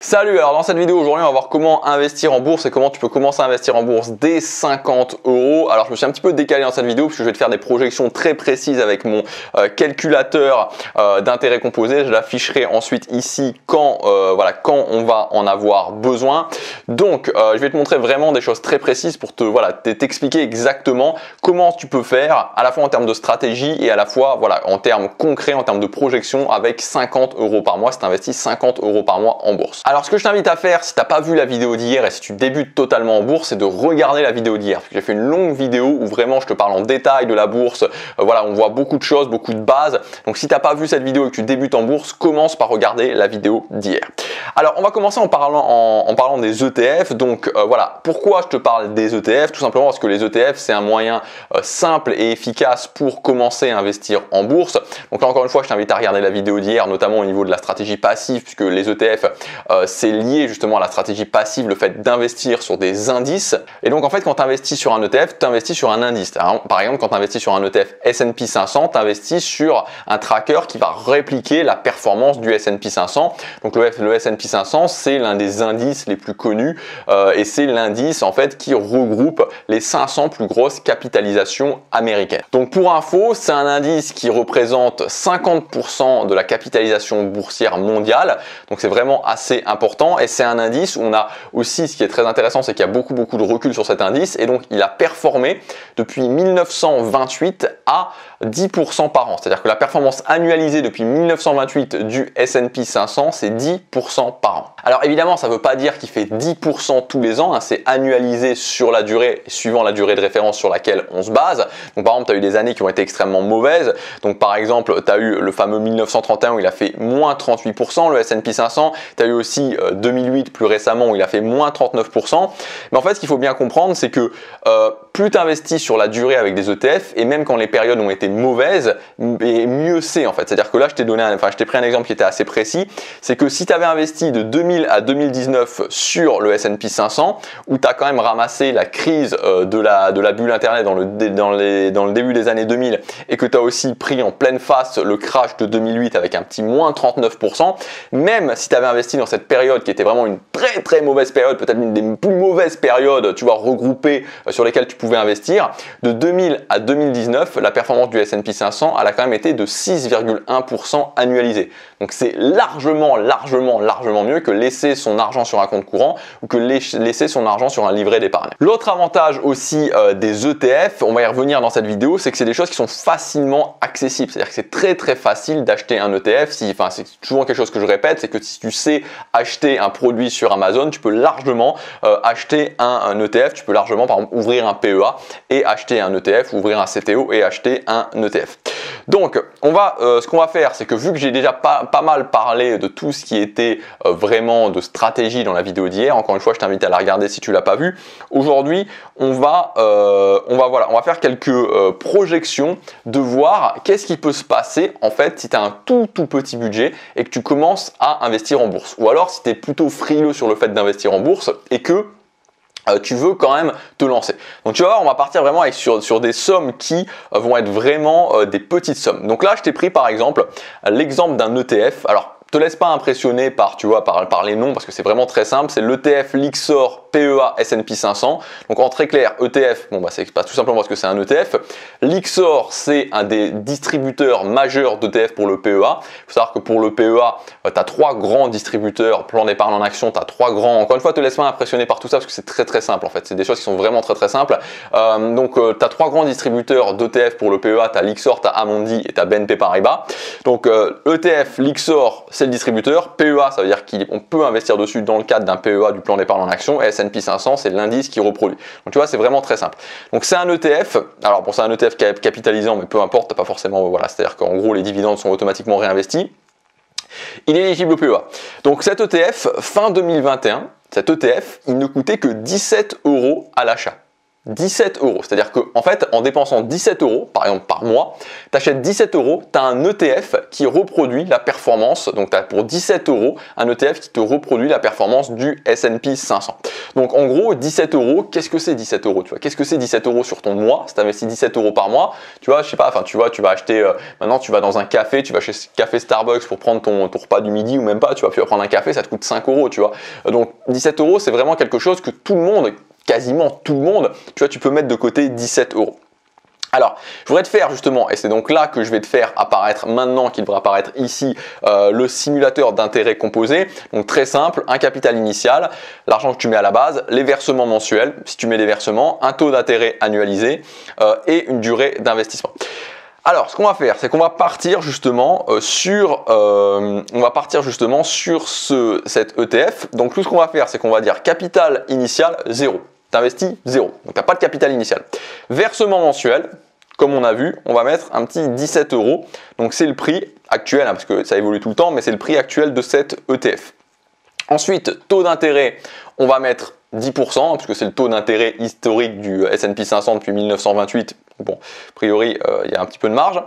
Salut, alors dans cette vidéo aujourd'hui on va voir comment investir en bourse et comment tu peux commencer à investir en bourse dès 50 €. Alors je me suis un petit peu décalé dans cette vidéo parce que je vais te faire des projections très précises avec mon calculateur d'intérêt composé. Je l'afficherai ensuite ici quand on va en avoir besoin. Donc je vais te montrer vraiment des choses très précises pour t'expliquer exactement comment tu peux faire à la fois en termes de stratégie et à la fois en termes concrets, en termes de projection avec 50 € par mois si tu investis 50 € par mois en bourse. Alors ce que je t'invite à faire si tu n'as pas vu la vidéo d'hier et si tu débutes totalement en bourse, c'est de regarder la vidéo d'hier. J'ai fait une longue vidéo où vraiment je te parle en détail de la bourse, on voit beaucoup de choses, beaucoup de bases. Donc si tu n'as pas vu cette vidéo et que tu débutes en bourse, commence par regarder la vidéo d'hier. Alors on va commencer en parlant des ETF. Donc pourquoi je te parle des ETF? Tout simplement parce que les ETF c'est un moyen simple et efficace pour commencer à investir en bourse. Donc là encore une fois je t'invite à regarder la vidéo d'hier, notamment au niveau de la stratégie passive, puisque les ETF c'est lié justement à la stratégie passive, le fait d'investir sur des indices. Et donc en fait quand tu investis sur un ETF, tu investis sur un indice. Par exemple quand tu investis sur un ETF S&P 500, tu investis sur un tracker qui va répliquer la performance du S&P 500. Donc le S&P 500 c'est l'un des indices les plus connus et c'est l'indice en fait qui regroupe les 500 plus grosses capitalisations américaines. Donc pour info, c'est un indice qui représente 50% de la capitalisation boursière mondiale. Donc c'est vraiment assez important et c'est un indice où on a aussi, ce qui est très intéressant, c'est qu'il y a beaucoup de recul sur cet indice et donc il a performé depuis 1928 à 10% par an. C'est-à-dire que la performance annualisée depuis 1928 du S&P 500, c'est 10% par an. Alors évidemment, ça ne veut pas dire qu'il fait 10% tous les ans, c'est annualisé sur la durée, suivant la durée de référence sur laquelle on se base. Donc par exemple, tu as eu des années qui ont été extrêmement mauvaises. Donc par exemple, tu as eu le fameux 1931 où il a fait moins 38%, le S&P 500. Tu as eu aussi 2008 plus récemment où il a fait moins 39%. Mais en fait, ce qu'il faut bien comprendre, c'est que plus tu investis sur la durée avec des ETF, et même quand les périodes ont été mauvaises, et mieux c'est en fait. C'est-à-dire que là, je t'ai pris un exemple qui était assez précis. C'est que si tu avais investi de 2000 à 2019 sur le S&P 500, où tu as quand même ramassé la crise de la bulle Internet dans le début des années 2000, et que tu as aussi pris en pleine face le crash de 2008 avec un petit moins 39%, même si tu avais investi dans cette période qui était vraiment une très mauvaise période, peut-être une des plus mauvaises périodes, regroupées sur lesquelles tu pouvais investir, de 2000 à 2019, la performance du S&P 500, elle a quand même été de 6,1% annualisée. Donc c'est largement mieux que laisser son argent sur un compte courant ou que laisser son argent sur un livret d'épargne. L'autre avantage aussi des ETF, on va y revenir dans cette vidéo, c'est que c'est des choses qui sont facilement accessibles. C'est-à-dire que c'est très facile d'acheter un ETF. C'est toujours quelque chose que je répète, c'est que si tu sais acheter un produit sur Amazon, tu peux largement acheter un ETF, tu peux largement par exemple ouvrir un PEA et acheter un ETF, ouvrir un CTO et acheter un ETF. Donc ce qu'on va faire, c'est que vu que j'ai déjà pas mal parlé de tout ce qui était vraiment de stratégie dans la vidéo d'hier, encore une fois je t'invite à la regarder si tu l'as pas vue. Aujourd'hui on va faire quelques projections de voir qu'est-ce qui peut se passer en fait si tu as un tout petit budget et que tu commences à investir en bourse, ou alors si tu es plutôt frileux sur le fait d'investir en bourse et que tu veux quand même te lancer. Donc tu vas voir, on va partir vraiment sur des sommes qui vont être vraiment des petites sommes. Donc là je t'ai pris par exemple l'exemple d'un ETF. Alors te laisse pas impressionner par les noms parce que c'est vraiment très simple. C'est l'ETF Lyxor PEA S&P 500. Donc en très clair, ETF, c'est pas tout simplement parce que c'est un ETF. Lyxor, c'est un des distributeurs majeurs d'ETF pour le PEA. Il faut savoir que pour le PEA, tu as 3 grands distributeurs, plan d'épargne en action, tu as 3 grands. Encore une fois, te laisse pas impressionner par tout ça parce que c'est très simple en fait. C'est des choses qui sont vraiment très simples. Tu as 3 grands distributeurs d'ETF pour le PEA. Tu as Lyxor, tu as Amundi et tu as BNP Paribas. Donc ETF Lyxor, c'est le distributeur. PEA, ça veut dire qu'on peut investir dessus dans le cadre d'un PEA, du plan d'épargne en action. Et S&P 500, c'est l'indice qui reproduit. Donc tu vois, c'est vraiment très simple. Donc c'est un ETF. Alors bon, c'est un ETF capitalisant, mais peu importe, t'as pas forcément, c'est-à-dire qu'en gros les dividendes sont automatiquement réinvestis. Il est éligible au PEA. Donc cet ETF, fin 2021, cet ETF, il ne coûtait que 17 € à l'achat. 17 euros. C'est-à-dire qu'en fait, en dépensant 17 euros, par exemple par mois, tu achètes 17 euros, tu as un ETF qui reproduit la performance. Donc, tu as pour 17 euros un ETF qui te reproduit la performance du S&P 500. Donc, en gros, 17 euros, qu'est-ce que c'est 17 euros? Qu'est-ce que c'est 17 euros sur ton mois? Si tu investis 17 euros par mois, tu vois, je sais pas, enfin, tu vois, tu vas acheter, maintenant, tu vas dans un café, tu vas chez Café Starbucks pour prendre ton repas du midi ou même pas, tu vas prendre un café, ça te coûte 5 euros, tu vois. Donc, 17 euros, c'est vraiment quelque chose que tout le monde, quasiment tout le monde, tu vois, tu peux mettre de côté 17 euros. Alors, je voudrais te faire justement, et c'est donc là que je vais te faire apparaître maintenant, qu'il devra apparaître ici, le simulateur d'intérêt composé. Donc très simple, un capital initial, l'argent que tu mets à la base, les versements mensuels, si tu mets des versements, un taux d'intérêt annualisé et une durée d'investissement. Alors, ce qu'on va faire, c'est qu'on va partir justement sur cet ETF. Donc, tout ce qu'on va faire, c'est qu'on va dire capital initial 0. Tu investis 0. Donc, tu n'as pas de capital initial. Versement mensuel, comme on a vu, on va mettre un petit 17 euros. Donc, c'est le prix actuel, hein, parce que ça évolue tout le temps, mais c'est le prix actuel de cet ETF. Ensuite, taux d'intérêt, on va mettre 10%, puisque c'est le taux d'intérêt historique du S&P 500 depuis 1928. Bon, a priori, il y a un petit peu de marge.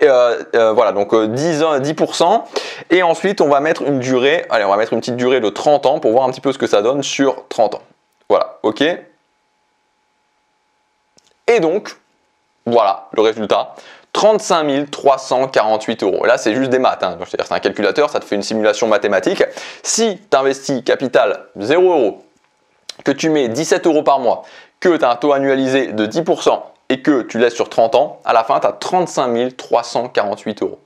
Et, voilà, donc 10%. Et ensuite, on va mettre une durée, allez, on va mettre une petite durée de 30 ans pour voir un petit peu ce que ça donne sur 30 ans. Voilà, ok. Et donc, voilà le résultat. 35 348 euros. Là, c'est juste des maths. Hein. C'est-à-dire c'est un calculateur, ça te fait une simulation mathématique. Si tu investis capital 0 euros, que tu mets 17 euros par mois, que tu as un taux annualisé de 10% et que tu laisses sur 30 ans, à la fin, tu as 35 348 euros.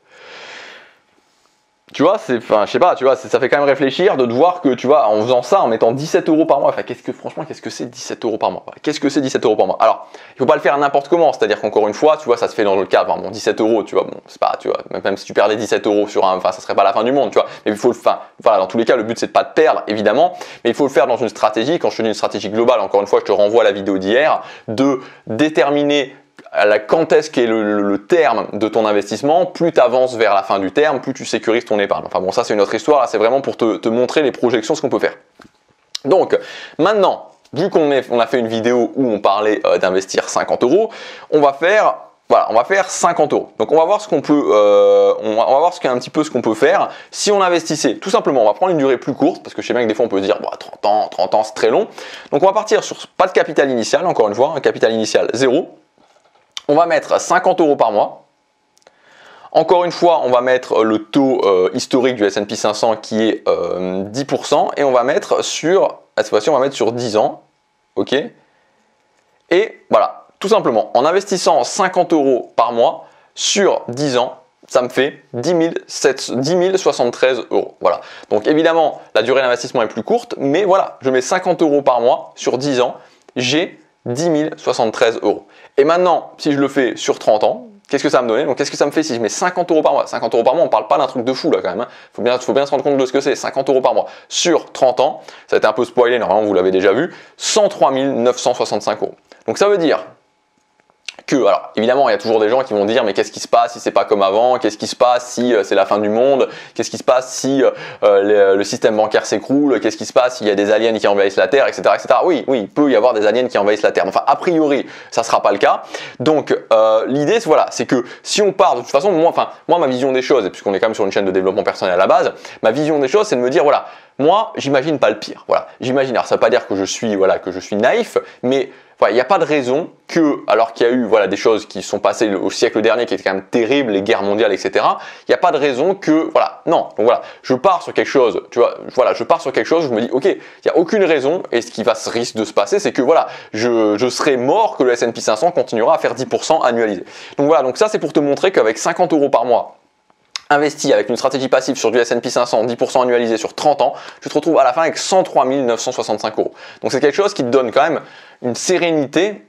Tu vois, enfin, je sais pas, tu vois, ça fait quand même réfléchir de te voir que, tu vois, en faisant ça, en mettant 17 euros par mois, enfin, franchement, qu'est-ce que c'est 17 euros par mois? Qu'est-ce que c'est 17 euros par mois? Alors, il faut pas le faire n'importe comment, c'est-à-dire qu'encore une fois, tu vois, ça se fait dans le cadre, bon, 17 euros, tu vois, bon, c'est pas, tu vois, même si tu perdais 17 euros sur enfin, ça serait pas la fin du monde, tu vois, mais il faut voilà, dans tous les cas, le but c'est de pas te perdre, évidemment, mais il faut le faire dans une stratégie. Quand je te dis une stratégie globale, encore une fois, je te renvoie à la vidéo d'hier, de déterminer quand est-ce qu'est le terme de ton investissement. Plus tu avances vers la fin du terme, plus tu sécurises ton épargne. Enfin bon, ça c'est une autre histoire, là c'est vraiment pour te montrer les projections, ce qu'on peut faire. Donc maintenant, vu qu'on a fait une vidéo où on parlait d'investir 50 euros, on va faire 50 euros. Donc on va voir ce qu'on peut, on va voir un petit peu ce qu'on peut faire si on investissait. Tout simplement, on va prendre une durée plus courte, parce que je sais bien que des fois on peut se dire, bah, 30 ans c'est très long. Donc on va partir sur pas de capital initial, encore une fois, un capital initial 0. On va mettre 50 euros par mois. Encore une fois, on va mettre le taux historique du S&P 500 qui est 10%. Et on va mettre sur, cette fois-ci, on va mettre sur 10 ans. OK? Et voilà, tout simplement, en investissant 50 euros par mois sur 10 ans, ça me fait 10 073 euros. Voilà. Donc évidemment, la durée d'investissement est plus courte, mais voilà, je mets 50 euros par mois sur 10 ans, j'ai 10 073 euros. Et maintenant, si je le fais sur 30 ans, qu'est-ce que ça va me donner? Donc, qu'est-ce que ça me fait si je mets 50 euros par mois? 50 euros par mois, on ne parle pas d'un truc de fou là quand même. Hein. Faut bien se rendre compte de ce que c'est. 50 euros par mois sur 30 ans, ça a été un peu spoilé, normalement vous l'avez déjà vu, 103 965 euros. Donc, ça veut dire que, alors évidemment il y a toujours des gens qui vont dire mais qu'est-ce qui se passe si c'est pas comme avant, qu'est-ce qui se passe si c'est la fin du monde, qu'est-ce qui se passe si le système bancaire s'écroule, qu'est-ce qui se passe s'il y a des aliens qui envahissent la Terre, etc., etc. Oui, il peut y avoir des aliens qui envahissent la Terre, enfin a priori ça sera pas le cas. Donc l'idée voilà, c'est que si on part de toute façon, moi ma vision des choses, et puisqu'on est quand même sur une chaîne de développement personnel à la base, ma vision des choses c'est de me dire voilà, moi j'imagine pas le pire, voilà, j'imagine, alors ça veut pas dire que je suis naïf, mais il n'y a pas de raison que, alors qu'il y a eu des choses qui sont passées au siècle dernier qui étaient quand même terribles, les guerres mondiales, etc. Il n'y a pas de raison que, non. Donc voilà, je pars sur quelque chose, tu vois, je pars sur quelque chose, je me dis, ok, il n'y a aucune raison, et ce qui risque de se passer, c'est que je serai mort que le S&P 500 continuera à faire 10% annualisé. Donc voilà, donc ça c'est pour te montrer qu'avec 50 euros par mois, investi avec une stratégie passive sur du S&P 500, 10% annualisé sur 30 ans, tu te retrouves à la fin avec 103 965 euros. Donc c'est quelque chose qui te donne quand même une sérénité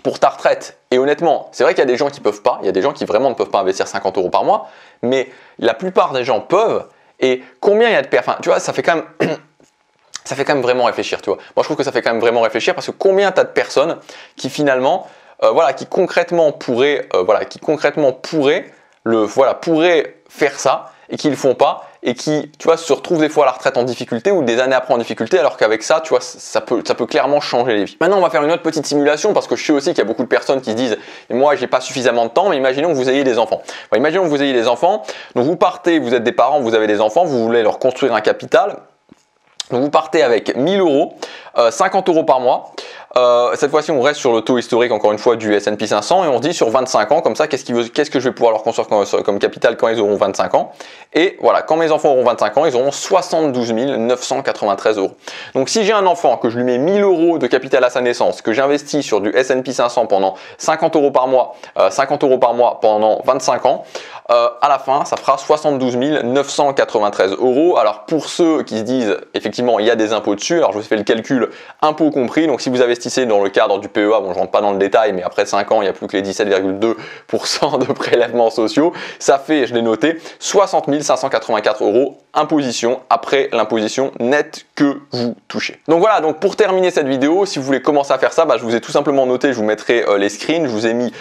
pour ta retraite. Et honnêtement, c'est vrai qu'il y a des gens qui peuvent pas, il y a des gens qui vraiment ne peuvent pas investir 50 euros par mois, mais la plupart des gens peuvent. Et combien il y a de personnes, tu vois, ça fait quand même vraiment réfléchir, tu vois. Moi je trouve que ça fait quand même vraiment réfléchir parce que combien tu as de personnes qui finalement, qui concrètement pourraient pourraient faire ça et qui le font pas. et qui, tu vois, se retrouvent des fois à la retraite en difficulté ou des années après en difficulté, alors qu'avec ça, tu vois, ça peut clairement changer les vies. Maintenant, on va faire une autre petite simulation parce que je sais aussi qu'il y a beaucoup de personnes qui se disent moi, j'ai pas suffisamment de temps, mais imaginons que vous ayez des enfants. Enfin, imaginons que vous ayez des enfants, donc vous partez, vous êtes des parents, vous avez des enfants, vous voulez leur construire un capital. Donc vous partez avec 1000 euros, 50 euros par mois. Cette fois-ci, on reste sur le taux historique, encore une fois, du S&P 500 et on se dit sur 25 ans, comme ça, qu'est-ce que je vais pouvoir leur construire comme capital quand ils auront 25 ans. Et voilà, quand mes enfants auront 25 ans, ils auront 72 993 euros. Donc si j'ai un enfant, que je lui mets 1000 euros de capital à sa naissance, que j'investis sur du S&P 500 pendant 50 euros par mois pendant 25 ans, à la fin, ça fera 72 993 euros. Alors pour ceux qui se disent, effectivement, il y a des impôts dessus, alors je vous fais le calcul, impôts compris, donc si vous investissez dans le cadre du PEA, bon je rentre pas dans le détail, mais après 5 ans, il n'y a plus que les 17,2% de prélèvements sociaux, ça fait, je l'ai noté, 60 584 euros imposition après l'imposition nette que vous touchez. Donc voilà, donc pour terminer cette vidéo, si vous voulez commencer à faire ça, je vous ai tout simplement noté, je vous mettrai les screens, je vous ai mis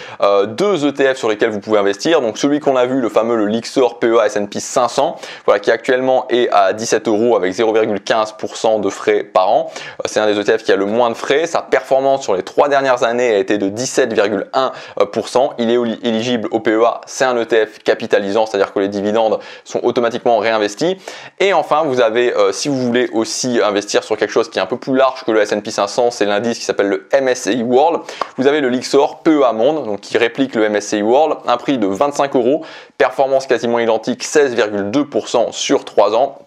deux ETF sur lesquels vous pouvez investir, donc celui qu'on a vu, le fameux le Lyxor PEA S&P 500, voilà, qui actuellement est à 17 euros avec 0,15% de frais par an. C'est un des ETF qui a le moins de frais. Sa performance sur les 3 dernières années a été de 17,1%. Il est éligible au PEA. C'est un ETF capitalisant, c'est-à-dire que les dividendes sont automatiquement réinvestis. Et enfin, vous avez, si vous voulez aussi investir sur quelque chose qui est un peu plus large que le S&P 500, c'est l'indice qui s'appelle le MSCI World. Vous avez le Lyxor PEA Monde, donc qui réplique le MSCI World, un prix de 25 euros. Performance quasiment identique, 16,2% sur 3 ans.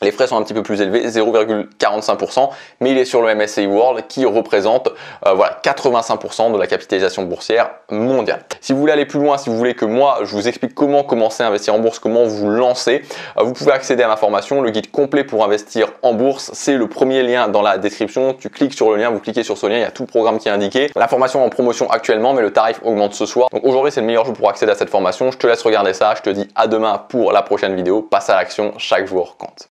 Les frais sont un petit peu plus élevés, 0,45%, mais il est sur le MSCI World qui représente voilà, 85% de la capitalisation boursière mondiale. Si vous voulez aller plus loin, si vous voulez que moi je vous explique comment commencer à investir en bourse, comment vous lancer, vous pouvez accéder à ma formation, le guide complet pour investir en bourse. C'est le premier lien dans la description. Tu cliques sur le lien, vous cliquez sur ce lien, il y a tout le programme qui est indiqué. La formation est en promotion actuellement, mais le tarif augmente ce soir. Donc aujourd'hui, c'est le meilleur jour pour accéder à cette formation. Je te laisse regarder ça. Je te dis à demain pour la prochaine vidéo. Passe à l'action, chaque jour compte.